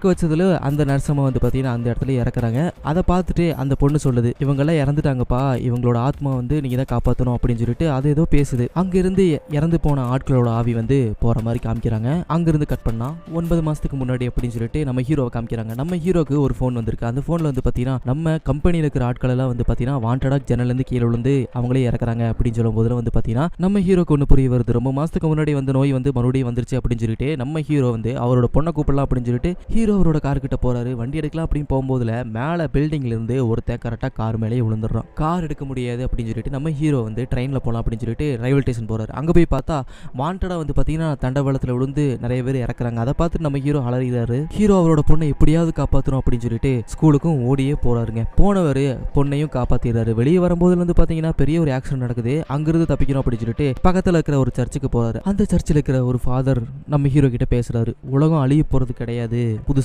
இறக்க வச்சதுல அந்த நர்சம்மா வந்து பாத்தீங்கன்னா அந்த இடத்துல இறக்குறாங்க. அதை பார்த்துட்டு அந்த பொண்ணு சொல்லுது, இவங்க எல்லாம் இறந்துட்டாங்கப்பா, இவங்களோட ஆத்மா வந்து நீங்க தான் காப்பாற்றணும் அப்படின்னு சொல்லிட்டு அது ஏதோ பேசுது. அங்கிருந்து இறந்து போன ஆட்களோட ஆவி வந்து போற மாதிரி காமிக்கிறாங்க. அங்கிருந்து கட் பண்ணா 9 மாசத்துக்கு முன்னாடி அப்படின்னு சொல்லிட்டு நம்ம ஹீரோவை காமிக்கிறாங்க. நம்ம ஹீரோக்கு ஒரு ஃபோன் வந்திருக்கு. அந்த ஃபோன்ல வந்து பாத்தீங்கன்னா நம்ம கம்பெனியில் இருக்கிற ஆட்கள் எல்லாம் வந்து பாத்தீங்கன்னா வாண்டடா ஜன்னல்ல இருந்து கீழே விழுந்து அவங்களே இறக்குறாங்க அப்படின்னு சொல்லும் போதுல வந்து பாத்தீங்கன்னா நம்ம ஹீரோக்கு ஒன்று புரிய வருது. ரொம்ப மாசத்துக்கு முன்னாடி வந்த நோய் வந்து மறுபடியும் வந்துருச்சு அப்படின்னு சொல்லிட்டு நம்ம ஹீரோ வந்து அவரோட பொண்ணை கூப்பிடலாம் அப்படின்னு சொல்லிட்டு ஹீரோ அவரோட கார் கிட்ட போறாரு. வண்டி எடுக்கலாம் அப்படின்னு போகும்போதுல மேல பில்டிங்ல இருந்து ஒருத்தன் கரெக்டா கார் மேலே விழுந்துடுறான். கார் எடுக்க முடியாது அப்படின்னு சொல்லிட்டு நம்ம ஹீரோ வந்து ட்ரெயின்ல போலாம் அப்படின்னு சொல்லிட்டு ரயில்வே ஸ்டேஷன் போறாரு. அங்க போய் பார்த்தா வாண்டடா வந்து பாத்தீங்கன்னா தண்டவாளத்துல விழுந்து நிறைய பேர் இறக்குறாங்க. அதை பார்த்துட்டு நம்ம ஹீரோ அலறிறாரு. ஹீரோ அவரோட பொண்ணை எப்படியாவது காப்பாற்றணும் அப்படின்னு சொல்லிட்டு ஸ்கூலுக்கும் ஓடியே போறாருங்க. போனவர் பொண்ணையும் காப்பாத்திடுறாரு. வெளியே வரும்போதுல வந்து பாத்தீங்கன்னா பெரிய ஒரு ஆக்சிடென்ட் நடக்குது. அங்கிருந்து தப்பிக்கணும் அப்படின்னு சொல்லிட்டு பக்கத்துல இருக்கிற ஒரு சர்ச்சுக்கு போறாரு. அந்த சர்ச்சில் இருக்கிற ஒரு ஃபாதர் நம்ம ஹீரோ கிட்ட பேசுறாரு. உலகம் அழிய போறது கிடையாது, புதுசா